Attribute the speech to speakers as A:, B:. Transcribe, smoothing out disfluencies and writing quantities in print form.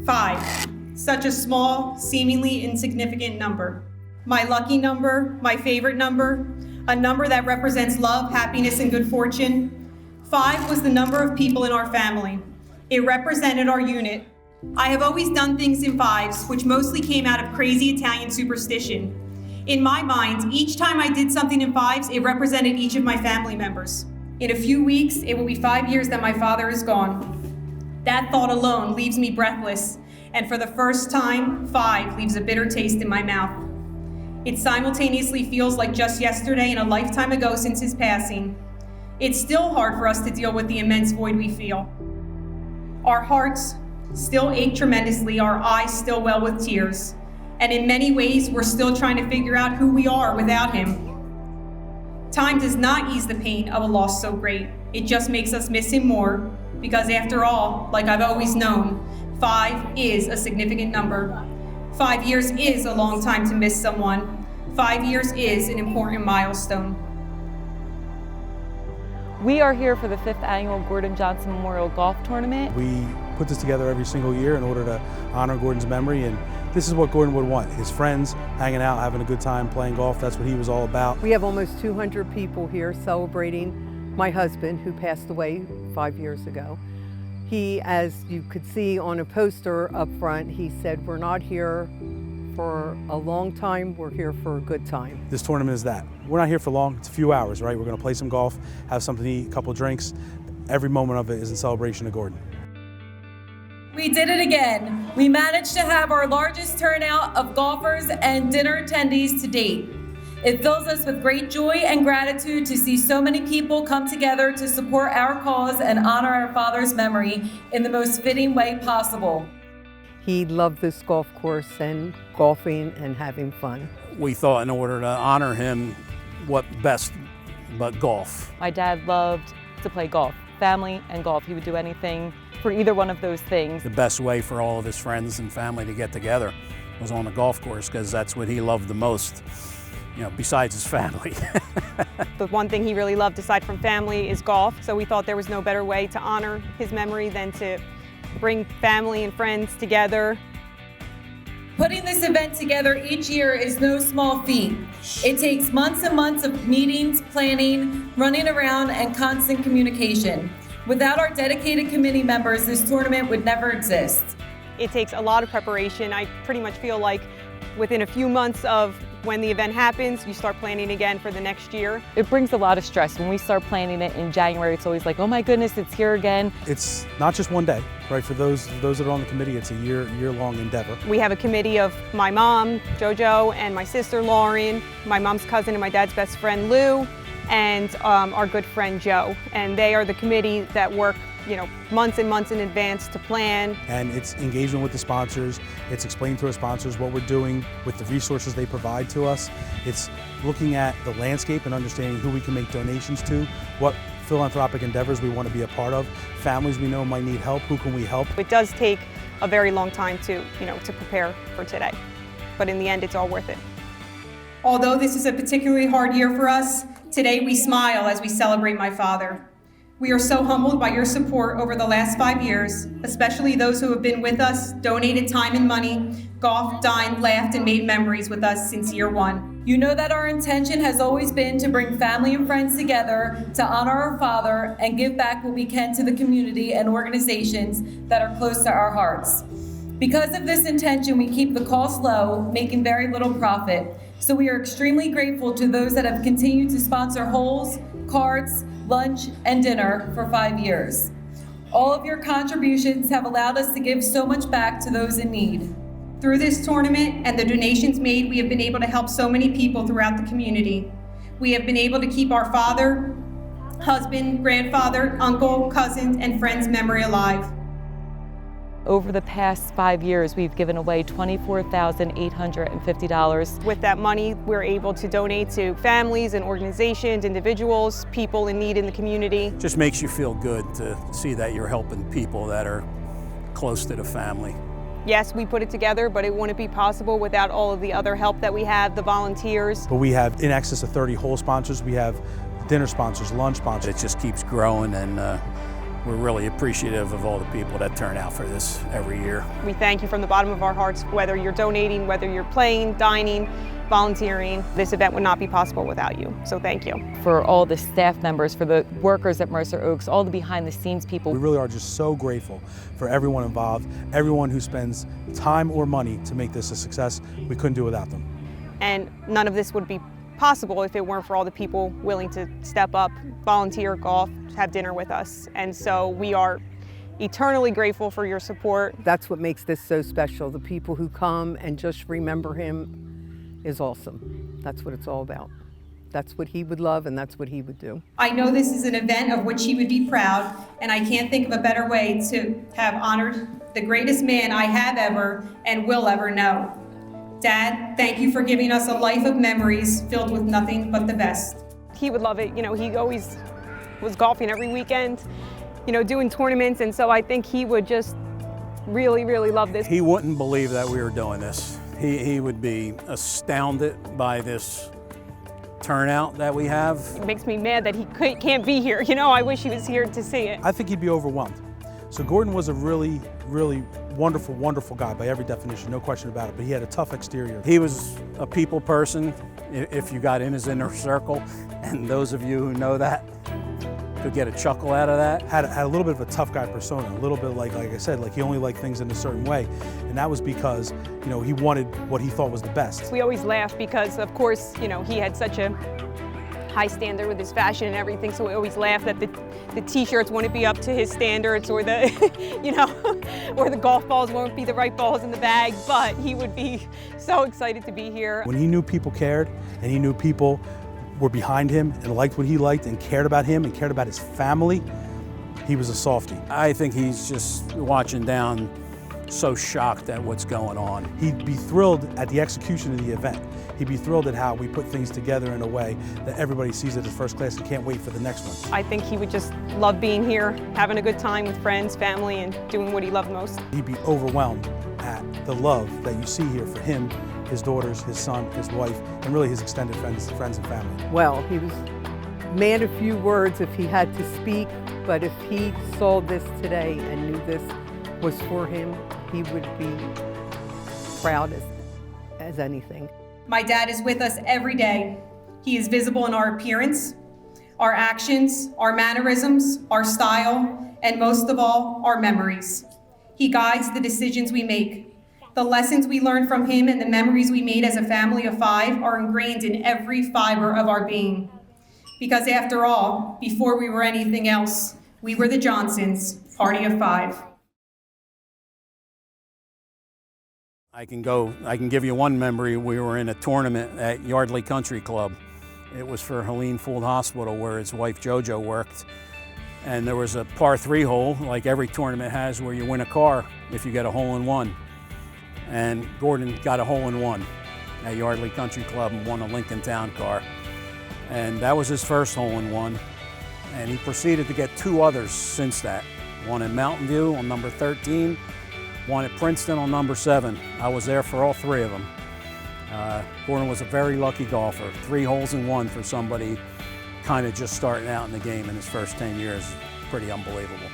A: 5. Such a small, seemingly insignificant number. My lucky number, my favorite number, a number that represents love, happiness, and good fortune. 5 was the number of people in our family. It represented our unit. I have always done things in 5s, which mostly came out of crazy Italian superstition. In my mind, each time I did something in 5s, it represented each of my family members. In a few weeks, it will be 5 years that my father is gone. That thought alone leaves me breathless, and for the first time, 5 leaves a bitter taste in my mouth. It simultaneously feels like just yesterday and a lifetime ago since his passing. It's still hard for us to deal with the immense void we feel. Our hearts still ache tremendously, our eyes still well with tears, and in many ways, we're still trying to figure out who we are without him. Time does not ease the pain of a loss so great. It just makes us miss him more, because after all, like I've always known, 5 is a significant number. 5 years is a long time to miss someone. 5 years is an important milestone.
B: We are here for the 5th annual Gordon Johnson Memorial Golf Tournament.
C: We put this together every single year in order to honor Gordon's memory, and this is what Gordon would want. His friends hanging out, having a good time, playing golf. That's what he was all about.
D: We have almost 200 people here celebrating my husband, who passed away 5 years ago. He, as you could see on a poster up front, he said, "We're not here for a long time, we're here for a good time."
C: This tournament is that. We're not here for long, it's a few hours, right? We're gonna play some golf, have something to eat, a couple drinks. Every moment of it is in celebration of Gordon.
E: We did it again. We managed to have our largest turnout of golfers and dinner attendees to date. It fills us with great joy and gratitude to see so many people come together to support our cause and honor our father's memory in the most fitting way possible.
D: He loved this golf course and golfing and having fun.
F: We thought in order to honor him, what best but golf.
B: My dad loved to play golf, family and golf. He would do anything for either one of those things.
F: The best way for all of his friends and family to get together was on the golf course, because that's what he loved the most, you know, besides his family.
G: The one thing he really loved aside from family is golf, so we thought there was no better way to honor his memory than to bring family and friends together.
E: Putting this event together each year is no small feat. It takes months and months of meetings, planning, running around, and constant communication. Without our dedicated committee members, this tournament would never exist.
G: It takes a lot of preparation. I pretty much feel like within a few months of when the event happens, you start planning again for the next year.
B: It brings a lot of stress. When we start planning it in January, it's always like, oh my goodness, it's here again.
C: It's not just one day, right? For those that are on the committee, it's a year-long endeavor.
G: We have a committee of my mom, JoJo, and my sister, Lauren, my mom's cousin and my dad's best friend, Lou, and our good friend, Joe. And they are the committee that work, you know, months and months in advance to plan.
C: And it's engagement with the sponsors. It's explaining to our sponsors what we're doing with the resources they provide to us. It's looking at the landscape and understanding who we can make donations to, what philanthropic endeavors we want to be a part of, families we know might need help, who can we help.
G: It does take a very long time to prepare for today, but in the end, it's all worth it.
A: Although this is a particularly hard year for us, today we smile as we celebrate my father. We are so humbled by your support over the last 5 years, especially those who have been with us, donated time and money, golfed, dined, laughed, and made memories with us since year 1.
E: You know that our intention has always been to bring family and friends together to honor our father and give back what we can to the community and organizations that are close to our hearts. Because of this intention, we keep the cost low, making very little profit. So we are extremely grateful to those that have continued to sponsor holes, cards, lunch, and dinner for 5 years. All of your contributions have allowed us to give so much back to those in need.
A: Through this tournament and the donations made, we have been able to help so many people throughout the community. We have been able to keep our father, husband, grandfather, uncle, cousins, and friends' memory alive.
B: Over the past 5 years, we've given away $24,850.
G: With that money, we're able to donate to families and organizations, individuals, people in need in the community.
F: Just makes you feel good to see that you're helping people that are close to the family.
G: Yes, we put it together, but it wouldn't be possible without all of the other help that we have, the volunteers.
C: But we have in excess of 30 hole sponsors. We have dinner sponsors, lunch sponsors.
F: It just keeps growing, and we're really appreciative of all the people that turn out for this every year.
G: We thank you from the bottom of our hearts, whether you're donating, whether you're playing, dining, volunteering. This event would not be possible without you, so thank you.
B: For all the staff members, for the workers at Mercer Oaks, all the behind the scenes people.
C: We really are just so grateful for everyone involved, everyone who spends time or money to make this a success. We couldn't do it without them.
G: And none of this would be possible if it weren't for all the people willing to step up, volunteer, golf, have dinner with us. And so we are eternally grateful for your support.
D: That's what makes this so special. The people who come and just remember him is awesome. That's what it's all about. That's what he would love and that's what he would do.
A: I know this is an event of which he would be proud, and I can't think of a better way to have honored the greatest man I have ever and will ever know. Dad, thank you for giving us a life of memories filled with nothing but the best.
G: He would love it. You know, he always was golfing every weekend, you know, doing tournaments, and so I think he would just really, really love this.
F: He wouldn't believe that we were doing this. He would be astounded by this turnout that we have.
G: It makes me mad that he can't be here. You know, I wish he was here to see it.
C: I think he'd be overwhelmed. So Gordon was a really, really wonderful, wonderful guy by every definition, no question about it, but he had a tough exterior.
F: He was a people person, if you got in his inner circle, and those of you who know that could get a chuckle out of that.
C: Had a little bit of a tough guy persona, a little bit like I said, like he only liked things in a certain way, and that was because, you know, he wanted what he thought was the best.
G: We always laugh because, of course, you know, he had such a high standard with his fashion and everything, so we always laugh that the t-shirts wouldn't be up to his standards, or the, you know, or the golf balls won't be the right balls in the bag, but he would be so excited to be here.
C: When he knew people cared, and he knew people were behind him and liked what he liked and cared about him and cared about his family, he was a softie.
F: I think he's just watching down, so shocked at what's going on.
C: He'd be thrilled at the execution of the event. He'd be thrilled at how we put things together in a way that everybody sees it as first class and can't wait for the next one.
G: I think he would just love being here, having a good time with friends, family, and doing what he loved most.
C: He'd be overwhelmed at the love that you see here for him, his daughters, his son, his wife, and really his extended friends and family.
D: Well, he was a man of few words if he had to speak, but if he saw this today and knew this was for him, he would be proud as anything.
A: My dad is with us every day. He is visible in our appearance, our actions, our mannerisms, our style, and most of all, our memories. He guides the decisions we make. The lessons we learn from him and the memories we made as a family of 5 are ingrained in every fiber of our being. Because after all, before we were anything else, we were the Johnsons, party of 5.
F: I can give you one memory. We were in a tournament at Yardley Country Club. It was for Helene Fould Hospital, where his wife JoJo worked. And there was a par 3 hole, like every tournament has, where you win a car if you get a hole-in-one. And Gordon got a hole-in-one at Yardley Country Club and won a Lincoln Town car. And that was his first hole-in-one. And he proceeded to get 2 others since that. One in Mountain View on number 13, one at Princeton on number 7. I was there for all 3 of them. Gordon was a very lucky golfer. 3 holes-in-one for somebody kind of just starting out in the game in his first 10 years. Pretty unbelievable.